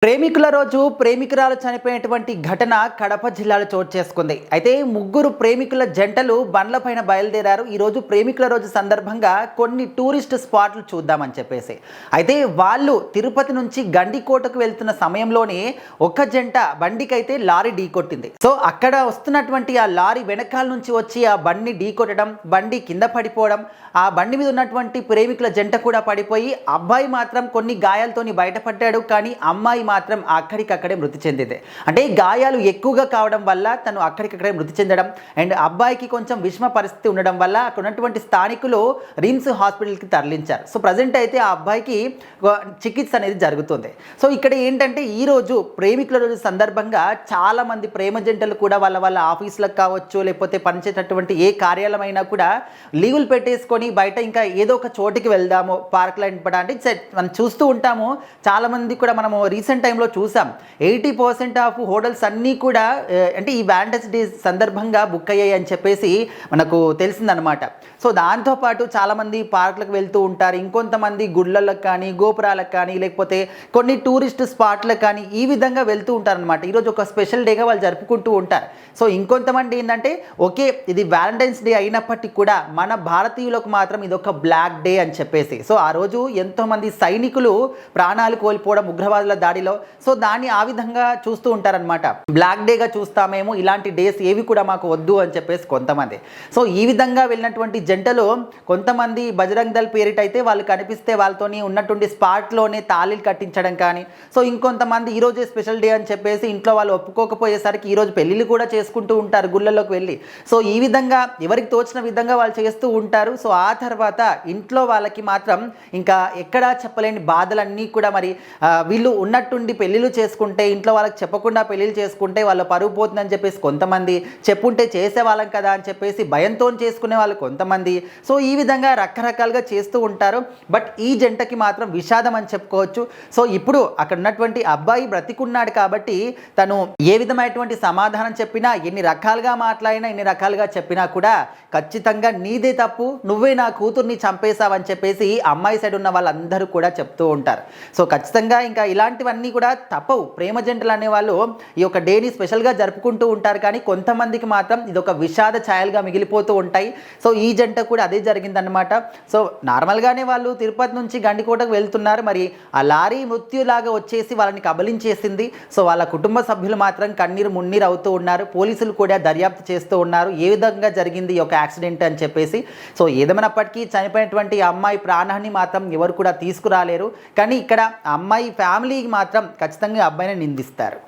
ప్రేమికుల రోజు ప్రేమికురాలు చనిపోయినటువంటి ఘటన కడప జిల్లాలో చోటు చేసుకుంది. అయితే ముగ్గురు ప్రేమికుల జంటలు బండ్లపైన బయలుదేరారు. ఈరోజు ప్రేమికుల రోజు సందర్భంగా కొన్ని టూరిస్ట్ స్పాట్లు చూద్దామని చెప్పేసి. అయితే వాళ్ళు తిరుపతి నుంచి గండికోటకు వెళ్తున్న సమయంలోనే ఒక జంట బండికైతే లారీ ఢీకొట్టింది. సో అక్కడ వస్తున్నటువంటి ఆ లారీ వెనకాల నుంచి వచ్చి ఆ బండిని ఢీకొట్టడం, బండి కింద పడిపోవడం, ఆ బండి మీద ఉన్నటువంటి ప్రేమికుల జంట కూడా పడిపోయి అబ్బాయి మాత్రం కొన్ని గాయాలతోని బయటపడ్డాడు. కానీ అమ్మాయి మాత్రం అక్కడికక్కడే మృతి చెందింది. అంటే గాయాలు ఎక్కువగా కావడం వల్ల తను అక్కడికక్కడే మృతి చెందడం అండ్ అబ్బాయికి కొంచెం విషమ పరిస్థితి ఉండడం వల్ల అక్కడ ఉన్నటువంటి స్థానికులు రిమ్స్ హాస్పిటల్కి తరలించారు. సో ప్రజెంట్ అయితే ఆ అబ్బాయికి చికిత్స అనేది జరుగుతుంది. సో ఇక్కడ ఏంటంటే ఈరోజు ప్రేమికుల రోజు సందర్భంగా చాలామంది ప్రేమ జంటలు కూడా వాళ్ళ ఆఫీసులకు కావచ్చు, లేకపోతే పనిచేసేటటువంటి ఏ కార్యాలయం అయినా కూడా లీవులు పెట్టేసుకొని బయట ఇంకా ఏదో ఒక చోటికి వెళ్దాము, పార్క్లో అంటే మనం చూస్తూ ఉంటాము. చాలామంది కూడా మనము రీసెంట్ టైంలో చూసాం 80% ఆఫ్ హోటల్స్ అన్నీ కూడా అంటే ఈ వ్యాలంటైన్స్ డే సందర్భంగా బుక్ అయ్యాయి అని చెప్పేసి మనకు తెలిసిందనమాట. సో దాంతోపాటు చాలామంది పార్కులకు వెళ్తూ ఉంటారు, ఇంకొంతమంది గుళ్ళలకు కానీ గోపురాలకు కానీ లేకపోతే కొన్ని టూరిస్ట్ స్పాట్లకు కానీ ఈ విధంగా వెళ్తూ ఉంటారనమాట. ఈరోజు ఒక స్పెషల్ డేగా వాళ్ళు జరుపుకుంటూ ఉంటారు. సో ఇంకొంతమంది ఏంటంటే ఓకే ఇది వ్యాలంటైన్స్ డే అయినప్పటికీ కూడా మన భారతీయులకు మాత్రం ఇది ఒక బ్లాక్ డే అని చెప్పేసి. సో ఆ రోజు ఎంతోమంది సైనికులు ప్రాణాలు కోల్పోవడం ఉగ్రవాదుల దాడిలో, సో దాన్ని ఆ విధంగా చూస్తూ ఉంటారనమాట. బ్లాక్ డేగా చూస్తామేమో, ఇలాంటి డేస్ ఏవి కూడా మాకు వద్దు అని చెప్పేసి కొంతమంది. సో ఈ విధంగా వెళ్ళినటువంటి జంటలు కొంతమంది బజరంగ్ దళ్ పేరిట అయితే వాళ్ళు కనిపిస్తే వాళ్ళతోని ఉన్నటువంటి స్పాట్లోనే తాళీలు కట్టించడం కానీ, సో ఇంకొంతమంది ఈరోజే స్పెషల్ డే అని చెప్పేసి ఇంట్లో వాళ్ళు ఒప్పుకోకపోయేసరికి ఈరోజు పెళ్ళిళ్ళు కూడా చేసుకుంటూ ఉంటారు గుళ్ళలోకి వెళ్ళి. సో ఈ విధంగా ఎవరికి తోచిన విధంగా వాళ్ళు చేస్తూ ఉంటారు. సో ఆ తర్వాత ఇంట్లో వాళ్ళకి మాత్రం ఇంకా ఎక్కడా చెప్పలేని బాధలన్నీ కూడా మరి వీళ్ళు ఉన్నట్టుండి పెళ్ళిళ్ళు చేసుకుంటే, ఇంట్లో వాళ్ళకి చెప్పకుండా పెళ్ళిళ్ళు చేసుకుంటే వాళ్ళ పరువు పోతుందని చెప్పేసి కొంతమంది, చెప్పుంటే చేసేవాళ్ళం కదా అని చెప్పేసి భయంతో చేసుకునే వాళ్ళు కొంతమంది. సో ఈ విధంగా రకరకాలుగా చేస్తూ ఉంటారు. బట్ ఈ జంటకి మాత్రం విషాదం అని చెప్పుకోవచ్చు. సో ఇప్పుడు అక్కడ ఉన్నటువంటి అబ్బాయి బ్రతికున్నాడు కాబట్టి తను ఏ విధమైనటువంటి సమాధానం చెప్పినా, ఎన్ని రకాలుగా మాట్లాడినా, ఎన్ని రకాలుగా చెప్పినా కూడా ఖచ్చితంగా నీదే తప్పు, నువ్వే నా కూతుర్ని చంపేశావని చెప్పేసి అమ్మాయి సైడ్ ఉన్న వాళ్ళందరూ కూడా చెప్తూ ఉంటారు. సో ఖచ్చితంగా ఇంకా ఇలాంటివన్నీ కూడా తప్పవు. ప్రేమ జంటలు అనేవాళ్ళు ఈ యొక్క డేని స్పెషల్గా జరుపుకుంటూ ఉంటారు. కానీ కొంతమందికి మాత్రం ఇది ఒక విషాద ఛాయలుగా మిగిలిపోతూ ఉంటాయి. సో ఈ జంట కూడా అదే జరిగిందనమాట. సో నార్మల్గానే వాళ్ళు తిరుపతి నుంచి గండికోటకు వెళ్తున్నారు. మరి ఆ లారీ మృత్యులాగా వచ్చేసి వాళ్ళని కబలించేసింది. సో వాళ్ళ కుటుంబ సభ్యులు మాత్రం కన్నీరు మున్నీరు అవుతూ ఉన్నారు. పోలీసులు కూడా దర్యాప్తు చేస్తూ ఉన్నారు ఏ విధంగా జరిగింది ఈ యొక్క యాక్సిడెంట్ అని చెప్పేసి. సో ఏదేమైనప్పటికీ చనిపోయినటువంటి అమ్మాయి ప్రాణాన్ని మాత్రం ఎవరు కూడా తీసుకురాలేరు. కానీ ఇక్కడ అమ్మాయి ఫ్యామిలీకి మాత్రం ఖచ్చితంగా అబ్బాయిని నిందిస్తారు.